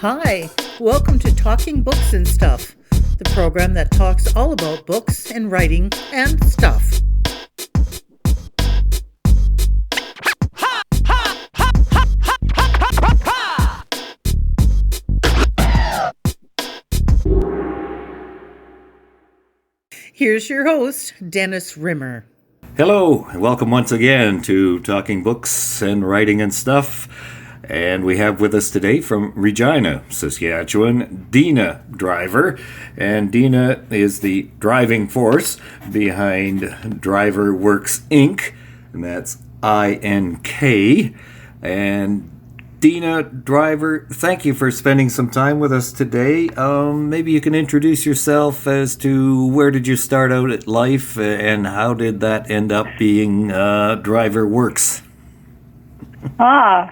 Hi, welcome to Talking Books and Stuff, the program that talks all about books and writing and stuff. Here's your host, Dennis Rimmer. Hello, and welcome once again to Talking Books and Writing and Stuff. And we have with us today from Regina, Saskatchewan, Deana Driver. And Deana is the driving force behind DriverWorks Ink, and that's INK. And Deana Driver, thank you for spending some time with us today. Maybe you can introduce yourself as to where did you start out at life and how did that end up being DriverWorks?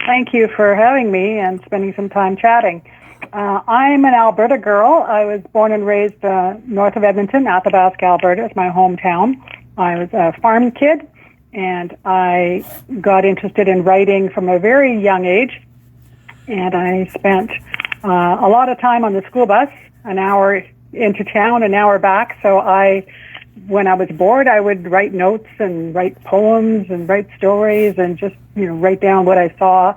Thank you for having me and spending some time chatting. I'm an Alberta girl. I was born and raised north of Edmonton, Athabasca, Alberta. It's my hometown. I was a farm kid, and I got interested in writing from a very young age. And I spent a lot of time on the school bus, an hour into town, an hour back. So when I was bored, I would write notes and write poems and write stories and just, write down what I saw.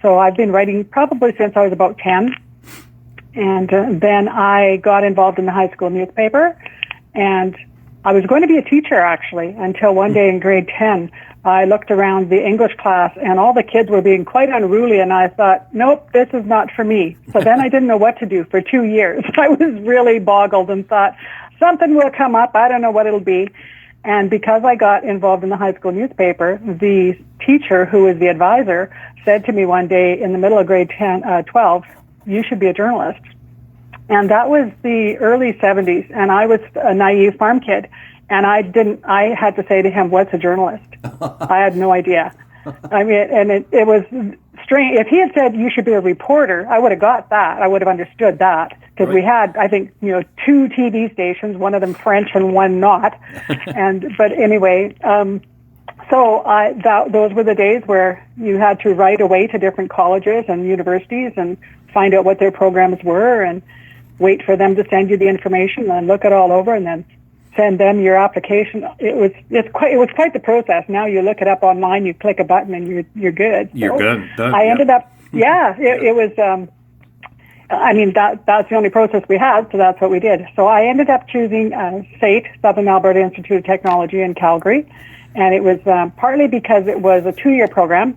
So I've been writing probably since I was about 10. And then I got involved in the high school newspaper. And I was going to be a teacher, actually, until one day in grade 10. I looked around the English class, and all the kids were being quite unruly, and I thought, nope, this is not for me. So then I didn't know what to do for 2 years. I was really boggled and thought, something will come up. I don't know what it'll be. And because I got involved in the high school newspaper, the teacher, who was the advisor, said to me one day in the middle of grade 12, you should be a journalist. And that was the early 70s, and I was a naive farm kid. And I had to say to him, what's a journalist? I had no idea. I mean, and it was strange. If he had said you should be a reporter, I would have got that. I would have understood that. Because right. We had, I think, 2 TV stations, one of them French and one not. But anyway, those were the days where you had to write away to different colleges and universities and find out what their programs were and wait for them to send you the information and look it all over and then send them your application. It was quite the process. Now you look it up online, you click a button, and you're good. You're good. Done. I ended up. Yeah, it was. That's the only process we had, so that's what we did. So I ended up choosing SAIT, Southern Alberta Institute of Technology in Calgary, and it was partly because it was a 2-year program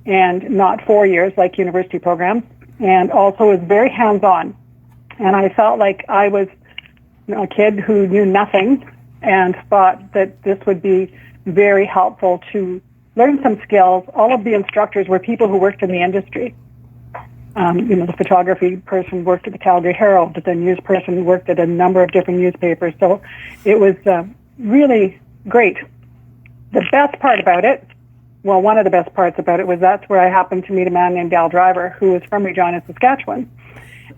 and not 4 years like university programs, and also was very hands-on. And I felt like I was a kid who knew nothing and thought that this would be very helpful to learn some skills. All of the instructors were people who worked in the industry. The photography person worked at the Calgary Herald, the news person worked at a number of different newspapers. So it was really great. The best part about it, well, one of the best parts about it was that's where I happened to meet a man named Al Driver, who was from Regina, Saskatchewan.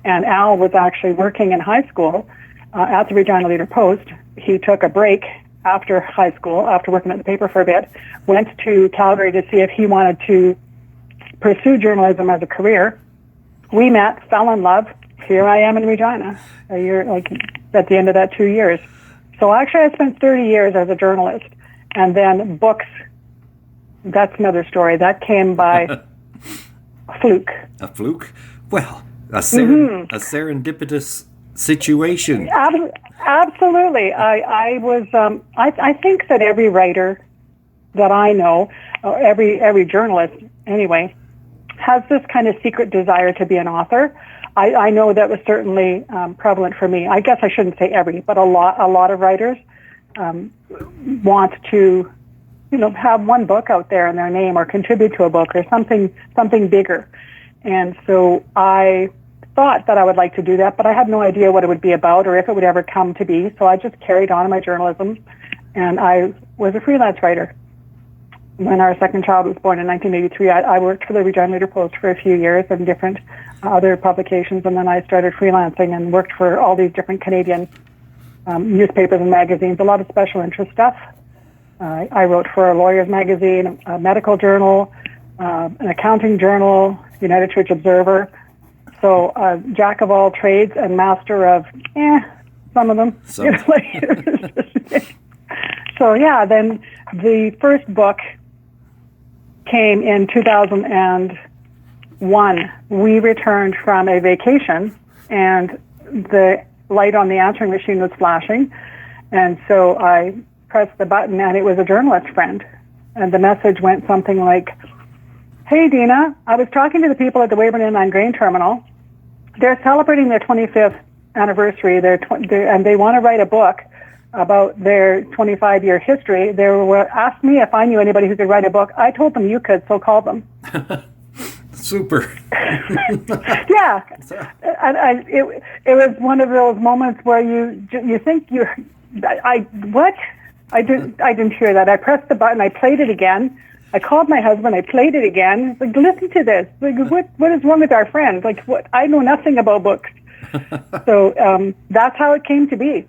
And Al was actually working in high school at the Regina Leader-Post. He took a break after high school, after working at the paper for a bit, went to Calgary to see if he wanted to pursue journalism as a career. We met, fell in love. Here I am in Regina, a year, at the end of that 2 years. So actually I spent 30 years as a journalist. And then books, that's another story. That came by fluke. A fluke? Well, a serendipitous situation. Absolutely. I think that every writer that I know, or every journalist anyway, has this kind of secret desire to be an author. I know that was certainly prevalent for me. I guess I shouldn't say every, but a lot of writers want to, have one book out there in their name or contribute to a book or something bigger. And so I thought that I would like to do that, but I had no idea what it would be about or if it would ever come to be. So I just carried on in my journalism, and I was a freelance writer. When our second child was born in 1983, I worked for the Regina Leader-Post for a few years and different other publications, and then I started freelancing and worked for all these different Canadian newspapers and magazines, a lot of special interest stuff. I wrote for a lawyer's magazine, a medical journal, an accounting journal, United Church Observer. So jack of all trades and master of some of them. So, So yeah, then the first book came in 2001. We returned from a vacation, and the light on the answering machine was flashing, and so I pressed the button, and it was a journalist friend, and the message went something like, "Hey, Deana, I was talking to the people at the Weyburn Inland Grain Terminal. They're celebrating their 25th anniversary, and they want to write a book about their 25-year history. They were asked me if I knew anybody who could write a book. I told them you could, so call them." super. Yeah, and it was one of those moments where you think I didn't hear that. I pressed the button. I played it again. I called my husband. I played it again. Like, listen to this. Like, what is wrong with our friend? Like, what? I know nothing about books. So that's how it came to be.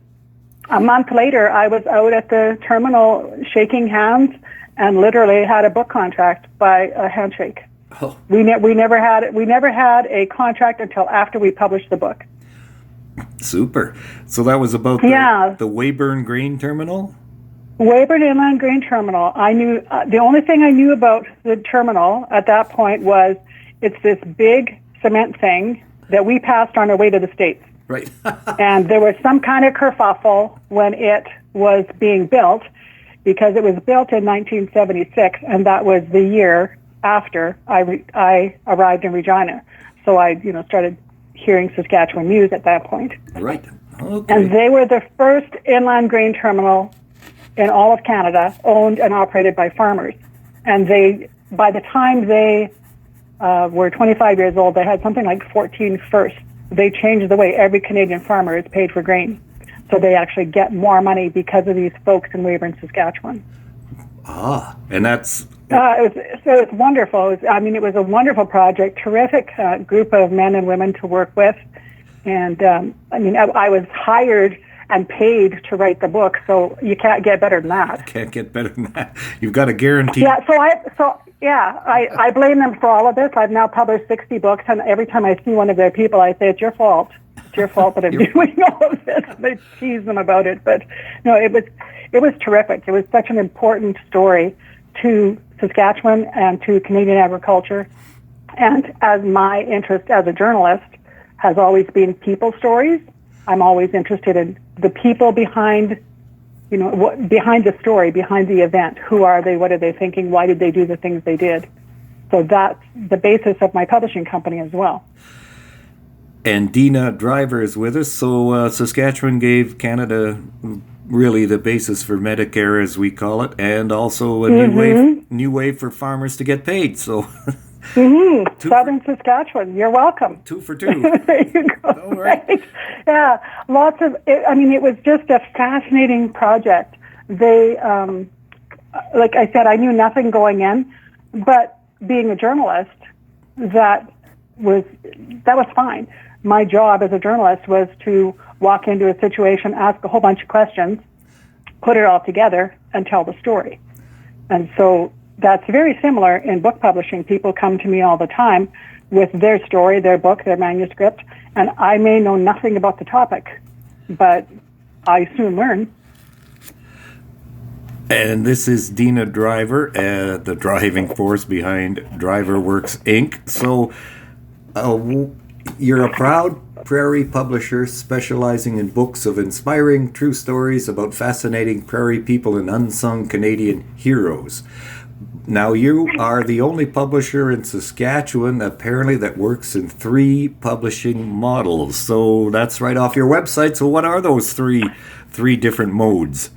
A month later, I was out at the terminal shaking hands and literally had a book contract by a handshake. Oh. We never had a contract until after we published the book. Super. So that was about the Weyburn Grain Terminal? Weyburn Inland Grain Terminal. I knew the only thing I knew about the terminal at that point was it's this big cement thing that we passed on our way to the States. Right. And there was some kind of kerfuffle when it was being built, because it was built in 1976, and that was the year after I arrived in Regina. So I, started hearing Saskatchewan news at that point. Right. Okay. And they were the first inland grain terminal in all of Canada, owned and operated by farmers. And by the time they were 25 years old, they had something like 14 firsts. They changed the way every Canadian farmer is paid for grain. So they actually get more money because of these folks in Weyburn, Saskatchewan. And that's... It was wonderful. It was a wonderful project, terrific group of men and women to work with. And, I was hired and paid to write the book, so you can't get better than that. Can't get better than that. You've got a guarantee. Yeah, I blame them for all of this. I've now published 60 books, and every time I see one of their people, I say, it's your fault. It's your fault that I'm doing all of this. They tease them about it. But, no, it was terrific. It was such an important story to Saskatchewan and to Canadian agriculture. And as my interest as a journalist has always been people stories, I'm always interested in the people behind, behind the story, behind the event. Who are they? What are they thinking? Why did they do the things they did? So that's the basis of my publishing company as well. And Deana Driver is with us. So Saskatchewan gave Canada really the basis for Medicare, as we call it, and also a new way for farmers to get paid. So. Southern Saskatchewan, you're welcome. 2 for 2. There you go. All right. Yeah, lots of. It was just a fascinating project. They, like I said, I knew nothing going in, but being a journalist, that was fine. My job as a journalist was to walk into a situation, ask a whole bunch of questions, put it all together, and tell the story. And so that's very similar in book publishing. People come to me all the time with their story, their book, their manuscript, and I may know nothing about the topic, but I soon learn. And this is Deana Driver, the driving force behind DriverWorks Ink. So you're a proud Prairie publisher specializing in books of inspiring true stories about fascinating Prairie people and unsung Canadian heroes. Now, you are the only publisher in Saskatchewan, apparently, that works in 3 publishing models. So that's right off your website. So what are those three different modes?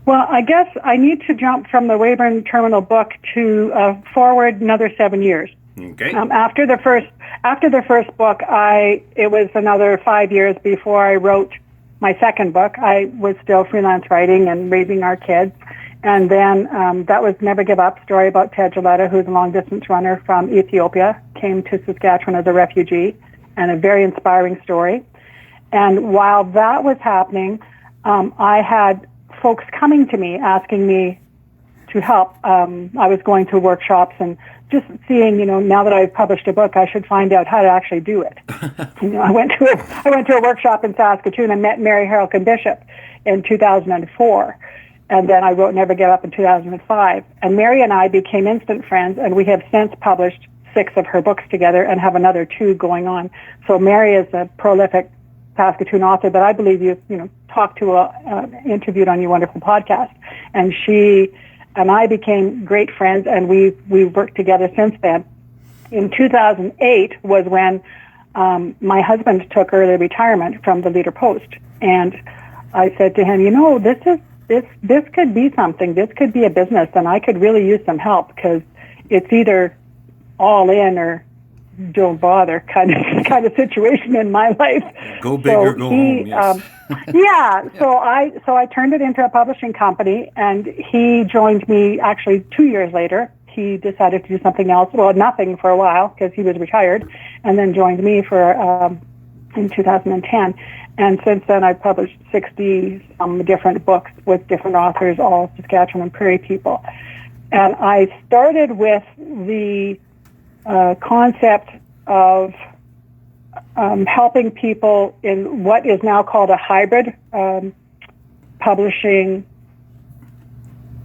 Well, I guess I need to jump from the Weyburn Terminal book to forward another 7 years. Okay. After the first book, it was another 5 years before I wrote my second book. I was still freelance writing and raising our kids. And then that was Never Give Up, story about Ted Jaleta, who's a long-distance runner from Ethiopia, came to Saskatchewan as a refugee, and a very inspiring story. And while that was happening, I had folks coming to me asking me to help. I was going to workshops and just seeing, now that I've published a book, I should find out how to actually do it. I went to a workshop in Saskatoon and met Mary Harrelkin Bishop in 2004. And then I wrote Never Give Up in 2005. And Mary and I became instant friends, and we have since published 6 of her books together and have another 2 going on. So Mary is a prolific Saskatoon author that I believe you talked to, interviewed on your wonderful podcast. And she and I became great friends, and we've worked together since then. In 2008 was when my husband took early retirement from the Leader Post. And I said to him, this could be something. This could be a business, and I could really use some help, because it's either all in or don't bother kind of situation in my life. Go big or go home. Yes. So I turned it into a publishing company, and he joined me actually 2 years later. He decided to do something else. Well, nothing for a while because he was retired, and then joined me in 2010. And since then, I've published 60 different books with different authors, all Saskatchewan and Prairie people. And I started with the concept of helping people in what is now called a hybrid publishing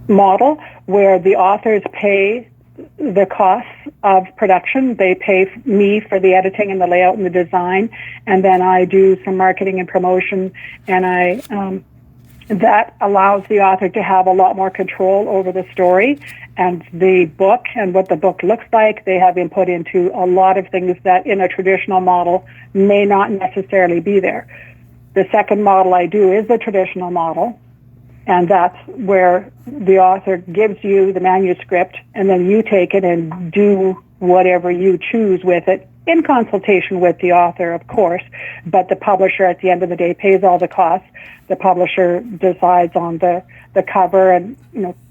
model, where the authors pay the costs of production. They pay me for the editing and the layout and the design, and then I do some marketing and promotion, and that allows the author to have a lot more control over the story and the book and what the book looks like. They have input into a lot of things that in a traditional model may not necessarily be there. The second model I do is the traditional model, and that's where the author gives you the manuscript, and then you take it and do whatever you choose with it, in consultation with the author, of course, but the publisher at the end of the day pays all the costs. The publisher decides on the cover and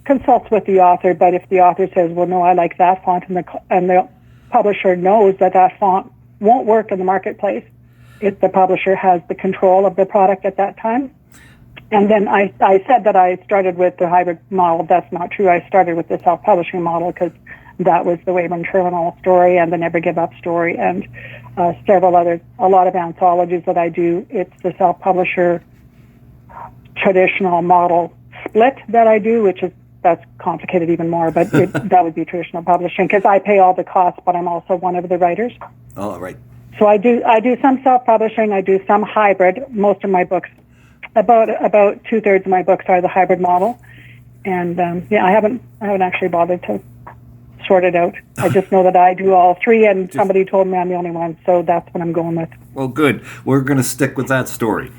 consults with the author, but if the author says, well, no, I like that font, and the publisher knows that font won't work in the marketplace, if the publisher has the control of the product at that time. And then I said that I started with the hybrid model. That's not true. I started with the self-publishing model because that was the Weyburn Terminal story and the Never Give Up story, and a lot of anthologies that I do. It's the self-publisher traditional model split that I do, that's complicated even more, but that would be traditional publishing, because I pay all the costs, but I'm also one of the writers. Oh, right. So I do some self-publishing, I do some hybrid. Most of my books, about 2/3 of my books are the hybrid model, and I haven't actually bothered to sort it out. I just know that I do all 3, and somebody told me I'm the only one, so that's what I'm going with. Well, good. We're going to stick with that story.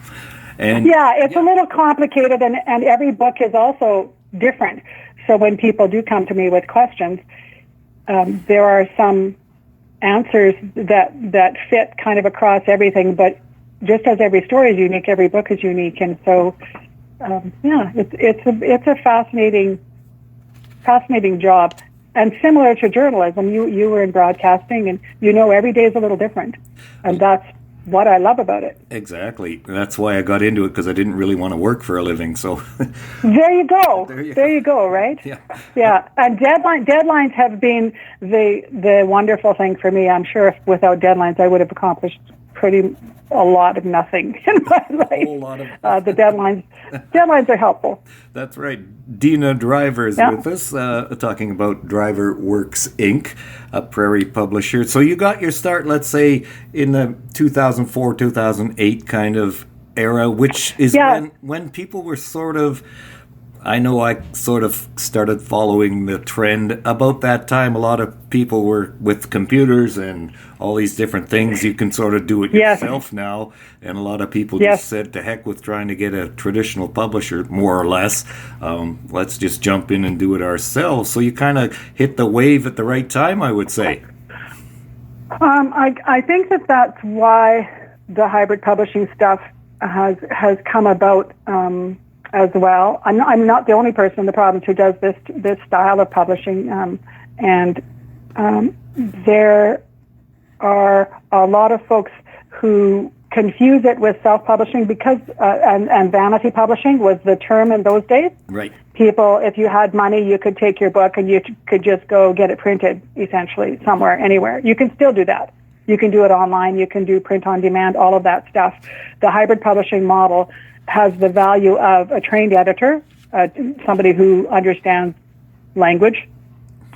And it's a little complicated, and every book is also different. So when people do come to me with questions, there are some answers that fit kind of across everything, but just as every story is unique, every book is unique. And so, it's a fascinating job. And similar to journalism, you were in broadcasting, and every day is a little different. And that's what I love about it. Exactly. That's why I got into it, because I didn't really want to work for a living. So there you go. There you go. Right? Yeah. And deadlines have been the wonderful thing for me. I'm sure if without deadlines, I would have accomplished a lot of nothing in my life. A whole lot of the deadlines are helpful. That's right. Deana Driver is with us, talking about DriverWorks Ink, a Prairie publisher. So you got your start, let's say, in the 2004, 2008 kind of era, which is when people were sort of, I know I sort of started following the trend. About that time, a lot of people were with computers and all these different things. You can sort of do it yourself now. And a lot of people just said, to heck with trying to get a traditional publisher, more or less. Let's just jump in and do it ourselves. So you kind of hit the wave at the right time, I would say. I think that's why the hybrid publishing stuff has come about as well. I'm not the only person in the province who does this style of publishing, and there are a lot of folks who confuse it with self-publishing because, and vanity publishing was the term in those days. Right. People, if you had money, you could take your book and you could just go get it printed, essentially, somewhere, anywhere. You can still do that. You can do it online. You can do print on demand, all of that stuff. The hybrid publishing model has the value of a trained editor, somebody who understands language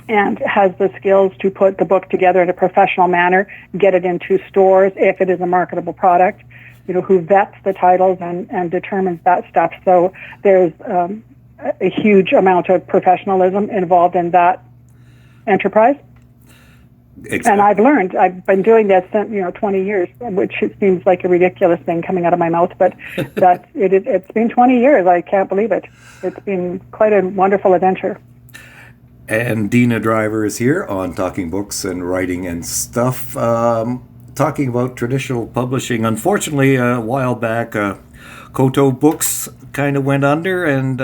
and has the skills to put the book together in a professional manner, get it into stores if it is a marketable product, who vets the titles and determines that stuff. So there's a huge amount of professionalism involved in that enterprise. Exactly. And I've been doing this since 20 years, which seems like a ridiculous thing coming out of my mouth, but it's been 20 years. I can't believe it. It's been quite a wonderful adventure. And Deana Driver is here on Talking Books and Writing and Stuff, talking about traditional publishing. Unfortunately, a while back, Koto Books kind of went under, and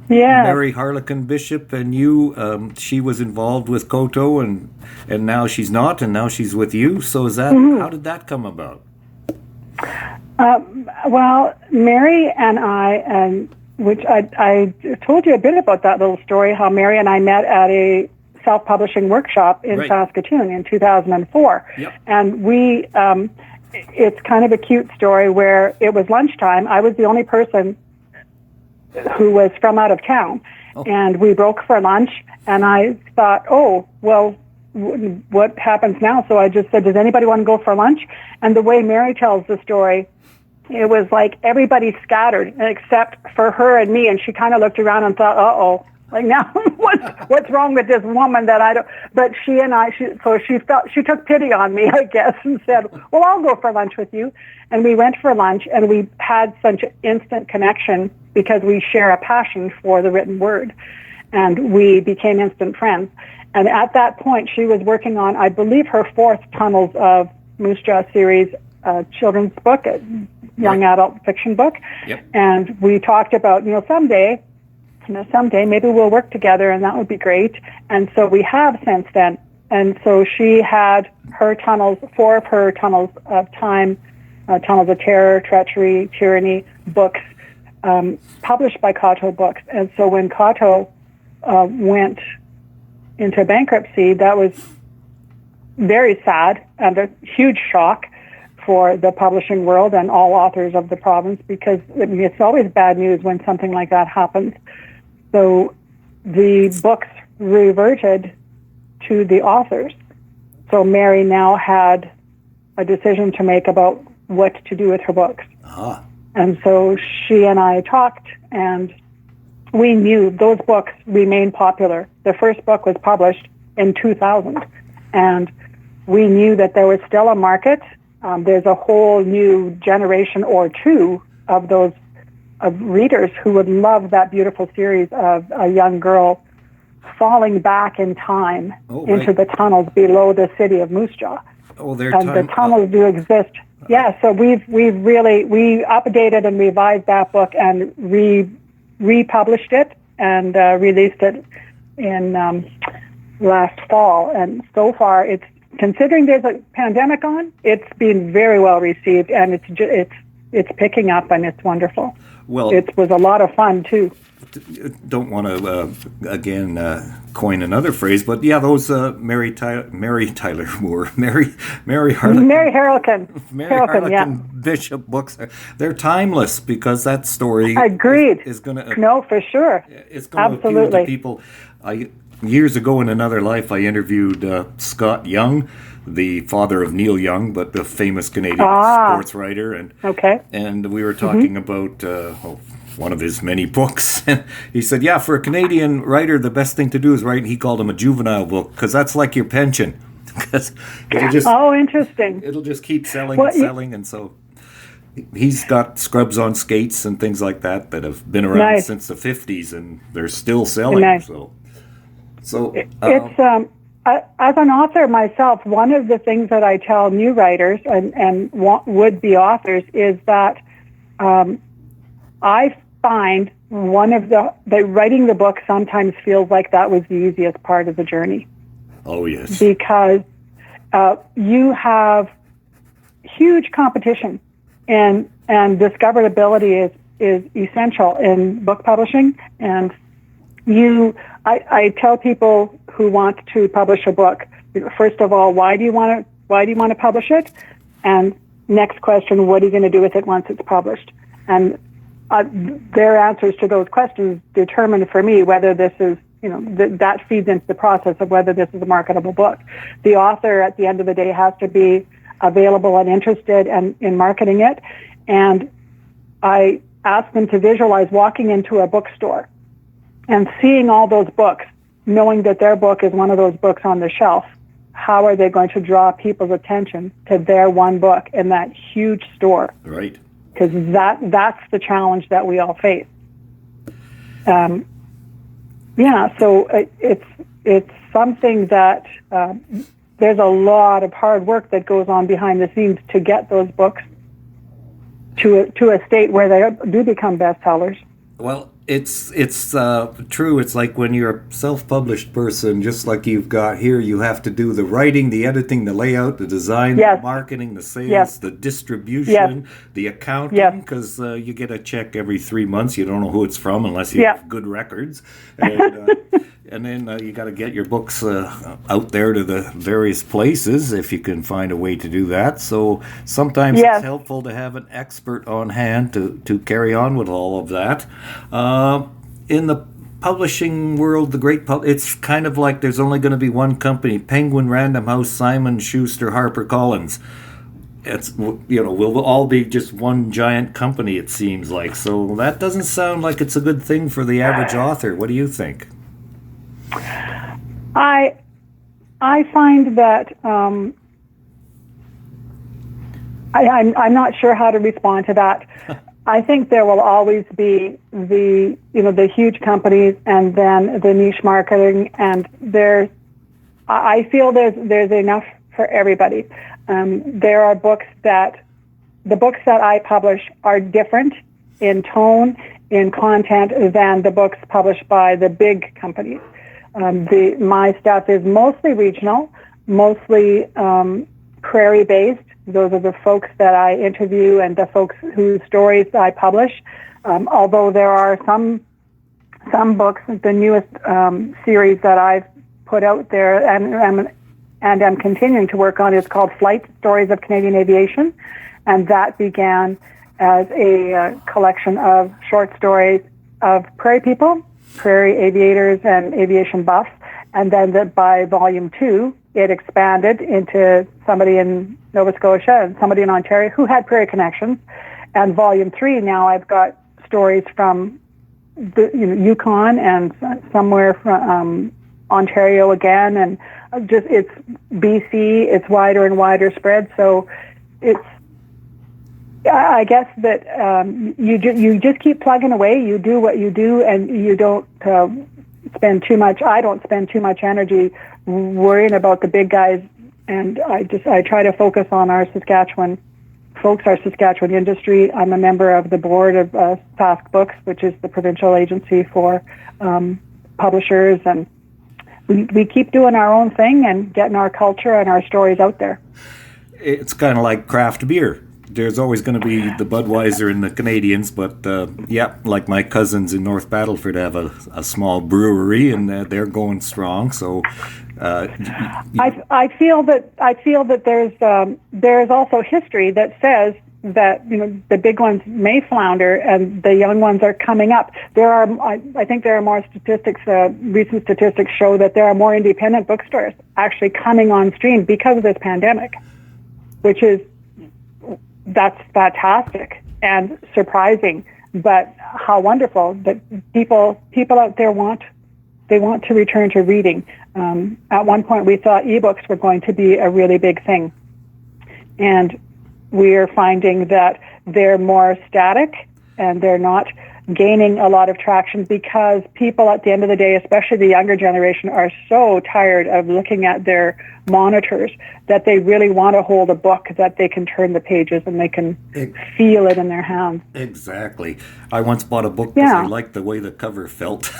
Mary Harlequin Bishop and you, she was involved with Koto, and now she's not, and now she's with you. So is that how did that come about? Well, Mary and I, which I told you a bit about that little story, how Mary and I met at a self-publishing workshop in Saskatoon in 2004. Yep. And it's kind of a cute story where it was lunchtime. I was the only person who was from out of town. Oh. And we broke for lunch, and I thought, what happens now? So I just said, does anybody want to go for lunch? And the way Mary tells the story, it was like everybody scattered except for her and me, and she kind of looked around and thought, uh-oh, like now what's wrong with this woman that I don't, but she took pity on me, I guess, and said, well, I'll go for lunch with you. And we went for lunch, and we had such an instant connection because we share a passion for the written word, and we became instant friends. And at that point, she was working on, I believe, her fourth Tunnels of Moose Jaw series children's book, young adult fiction book. Yep. And we talked about, someday maybe we'll work together, and that would be great. And so we have since then. And so she had her four of her Tunnels of Time, Tunnels of Terror, Treachery, Tyranny books, published by Koto Books. And so when Koto went into bankruptcy, that was very sad and a huge shock for the publishing world and all authors of the province, because it's always bad news when something like that happens. So the books reverted to the authors. So Mary now had a decision to make about what to do with her books. Uh-huh. And so she and I talked, and we knew those books remained popular. The first book was published in 2000, and we knew that there was still a market. There's a whole new generation or two of those of readers who would love that beautiful series of a young girl falling back in time into the tunnels below the city of Moose Jaw. The tunnels do exist. Yeah, so we updated and revised that book and republished it and released it in last fall. And so far, it's considering there's a pandemic on, it's been very well received, and it's picking up, and it's wonderful. Well, it was a lot of fun too. Don't want to again coin another phrase, but yeah, those Mary Harlequin Bishop books, they're timeless because that story Agreed. is going to no, for sure, it's going to appeal to people. Years ago in another life, I interviewed Scott Young, the father of Neil Young, but the famous Canadian sports writer, and we were talking about one of his many books. And he said, yeah, for a Canadian writer, the best thing to do is write, he called him a juvenile book, because that's like your pension. Because interesting. It'll just keep selling and selling, and so he's got Scrubs on Skates and things like that have been around since the 50s, and they're still selling. Nice. So it's as an author myself, one of the things that I tell new writers and would-be authors is that I find one of the writing the book sometimes feels like that was the easiest part of the journey. Oh, yes. Because you have huge competition and discoverability is essential in book publishing. And I tell people who want to publish a book, first of all, why do you want to publish it? And next question, what are you going to do with it once it's published? And their answers to those questions determine for me whether this is, that feeds into the process of whether this is a marketable book. The author, at the end of the day, has to be available and interested in marketing it. And I ask them to visualize walking into a bookstore and seeing all those books, knowing that their book is one of those books on the shelf. How are they going to draw people's attention to their one book in that huge store? Right. Because that's the challenge that we all face. So it's something that there's a lot of hard work that goes on behind the scenes to get those books to a state where they do become bestsellers. Well, it's true. It's like when you're a self-published person, just like you've got here, you have to do the writing, the editing, the layout, the design, the marketing, the sales, the distribution, the accounting, because you get a check every 3 months. You don't know who it's from unless you have good records. And then you got to get your books out there to the various places if you can find a way to do that. So sometimes it's helpful to have an expert on hand to carry on with all of that. In the publishing world, it's kind of like there's only going to be one company: Penguin, Random House, Simon Schuster, HarperCollins. It's we'll all be just one giant company, it seems like. So that doesn't sound like it's a good thing for the average author. What do you think? I find that I'm not sure how to respond to that. I think there will always be the huge companies and then the niche marketing, and I feel there's enough for everybody. There are the books that I publish are different in tone, in content than the books published by the big companies. My stuff is mostly regional, mostly Prairie-based. Those are the folks that I interview and the folks whose stories I publish. Although there are some books, the newest series that I've put out there and I'm continuing to work on is called Flight: Stories of Canadian Aviation, and that began as a collection of short stories of prairie people, prairie aviators and aviation buffs, and then by volume 2, it expanded into somebody in Nova Scotia and somebody in Ontario who had prairie connections. And volume 3, now I've got stories from the Yukon and somewhere from Ontario again, and it's BC. It's wider and wider spread. So I guess that you just keep plugging away. You do what you do, and you don't spend too much. I don't spend too much energy worrying about the big guys, and I try to focus on our Saskatchewan industry. I'm a member of the board of Sask Books, which is the provincial agency for publishers, and we keep doing our own thing and getting our culture and our stories out there. It's kind of like craft beer. There's always going to be the Budweiser and the Canadians, but like my cousins in North Battleford have a small brewery, and they're going strong. So I feel that there's also history that says that the big ones may flounder and the young ones are coming up. I think there are more statistics. Recent statistics show that there are more independent bookstores actually coming on stream because of this pandemic, that's fantastic and surprising, but how wonderful that people out there want to return to reading. At one point, we thought ebooks were going to be a really big thing, and we're finding that they're more static and they're not gaining a lot of traction because people at the end of the day, especially the younger generation, are so tired of looking at their monitors that they really want to hold a book that they can turn the pages and they can feel it in their hands. Exactly. I once bought a book because I liked the way the cover felt.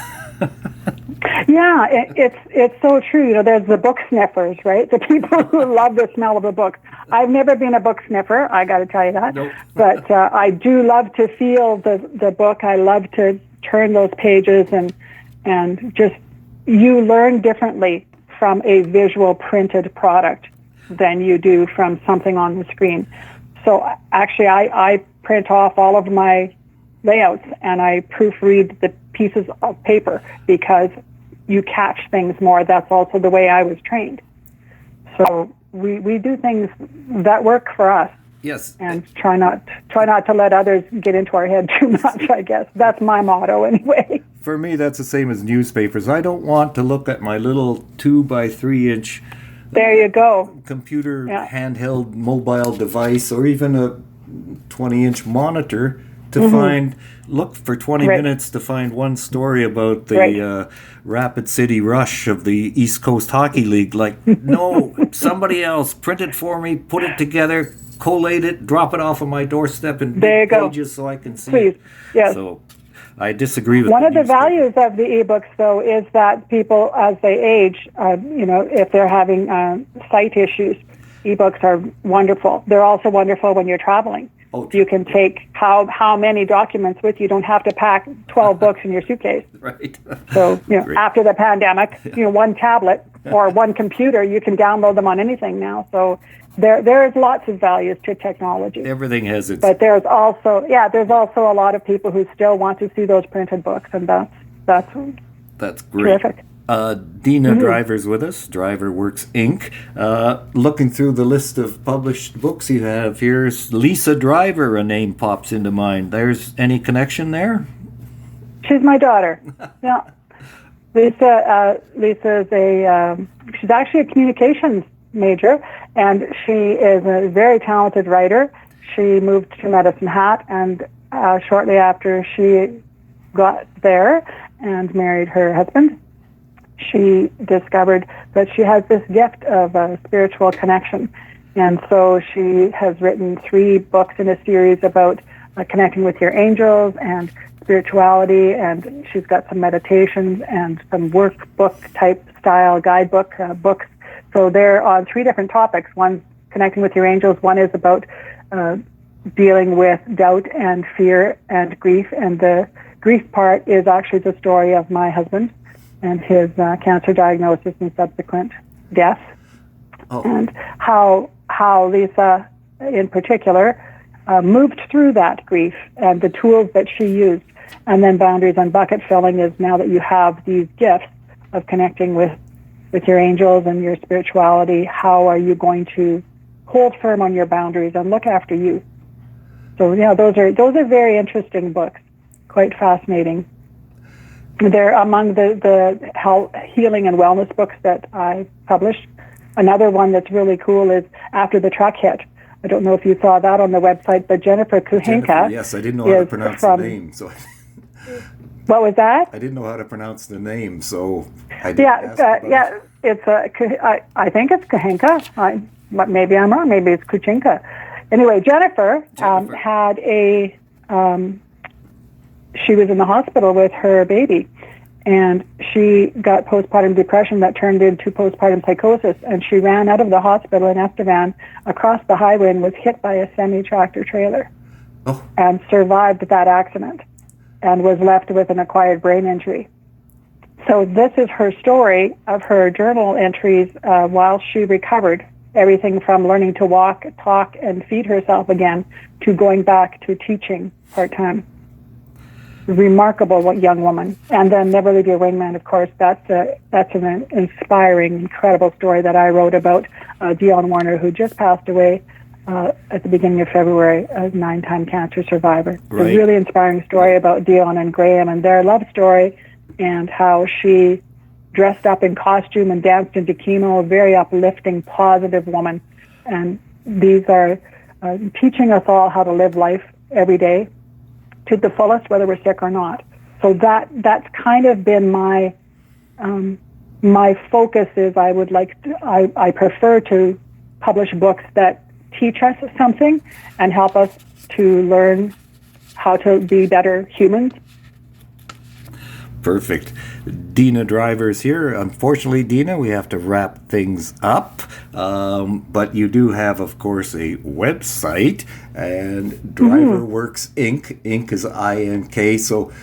Yeah, it's so true. You know, there's the book sniffers, right? The people who love the smell of a book. I've never been a book sniffer, I got to tell you that. Nope. But I do love to feel the book. I love to turn those pages and just, you learn differently from a visual printed product than you do from something on the screen. So actually, I print off all of my layouts and I proofread the pieces of paper because you catch things more. That's also the way I was trained. So we do things that work for us. Yes. And try not to let others get into our head too much, I guess. That's my motto anyway. For me, that's the same as newspapers. I don't want to look at my little 2 by 3 inch there you go. computer, handheld mobile device, or even a 20-inch monitor to look for 20 minutes to find one story about the Rapid City Rush of the East Coast Hockey League. Like, no, somebody else print it for me, put it together, collate it, drop it off on my doorstep in big pages so I can see it. Yes. So I disagree with one of the values of the ebooks, though, is that people, as they age, if they're having sight issues, ebooks are wonderful. They're also wonderful when you're traveling. Oh, you can take how many documents with you. You don't have to pack 12 books in your suitcase. Right. So, after the pandemic, one tablet or one computer, you can download them on anything now. So there is lots of values to technology. Everything has its... But there's also a lot of people who still want to see those printed books, and that's great. Terrific. Deana Driver's with us, DriverWorks Ink. Looking through the list of published books you have, here's Lisa Driver, a name pops into mind. There's any connection there? She's my daughter. Yeah. Lisa is she's actually a communications major, and she is a very talented writer. She moved to Medicine Hat, and shortly after she got there and married her husband, she discovered that she has this gift of a spiritual connection. And so she has written 3 books in a series about connecting with your angels and spirituality, and she's got some meditations and some workbook type style guidebook books. So they're on 3 different topics. One's connecting with your angels, one is about dealing with doubt and fear and grief, and the grief part is actually the story of my husband and his cancer diagnosis and subsequent death, and how Lisa, in particular, moved through that grief and the tools that she used. And then Boundaries on Bucket Filling is, now that you have these gifts of connecting with your angels and your spirituality, how are you going to hold firm on your boundaries and look after you? So those are very interesting books, quite fascinating. They're among the health, healing and wellness books that I published. Another one that's really cool is After the Truck Hit. I don't know if you saw that on the website, but Jennifer Kuhinka. Yes, I didn't know how to pronounce the name. So what was that? I didn't know how to pronounce the name, so I didn't ask about it. It's I think it's Kuhinka. Maybe I'm wrong. Maybe it's Kuchinka. Anyway, Jennifer. Had a... she was in the hospital with her baby, and she got postpartum depression that turned into postpartum psychosis, and she ran out of the hospital in Estevan across the highway and was hit by a semi-tractor trailer and survived that accident and was left with an acquired brain injury. So this is her story of her journal entries while she recovered, everything from learning to walk, talk, and feed herself again to going back to teaching part-time. Remarkable young woman. And then Never Leave Your Wingman, of course, that's an inspiring, incredible story that I wrote about Dionne Warner, who just passed away at the beginning of February, a 9-time cancer survivor. Right. It's a really inspiring story about Dionne and Graham and their love story, and how she dressed up in costume and danced into chemo, a very uplifting, positive woman. And these are teaching us all how to live life every day to the fullest, whether we're sick or not. So that's kind of been my focus. Is I prefer to publish books that teach us something and help us to learn how to be better humans. Perfect. Deana Driver's here. Unfortunately, Deana, we have to wrap things up. But you do have, of course, a website, and DriverWorks Ink. Ink is I-N-K. So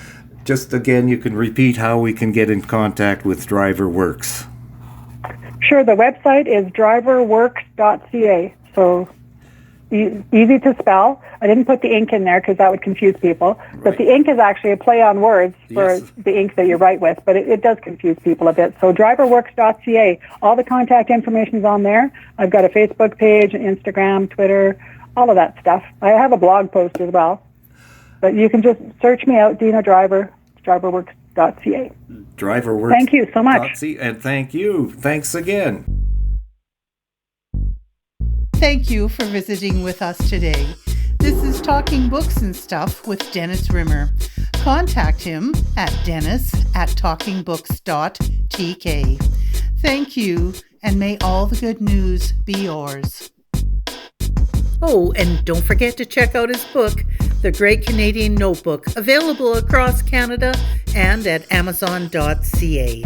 just again, you can repeat how we can get in contact with DriverWorks. Sure. The website is driverworks.ca. So easy to spell. I didn't put the ink in there because that would confuse people. Right. But the ink is actually a play on words for the ink that you write with, but it does confuse people a bit. So driverworks.ca, all the contact information is on there. I've got a Facebook page, Instagram, Twitter, all of that stuff. I have a blog post as well. But you can just search me out, Deana Driver, driverworks.ca. DriverWorks. Thank you so much. And thank you. Thanks again. Thank you for visiting with us today. This is Talking Books and Stuff with Dennis Rimmer. Contact him at dennis@talkingbooks.tk. Thank you, and may all the good news be yours. Oh, and don't forget to check out his book, The Great Canadian Notebook, available across Canada and at amazon.ca.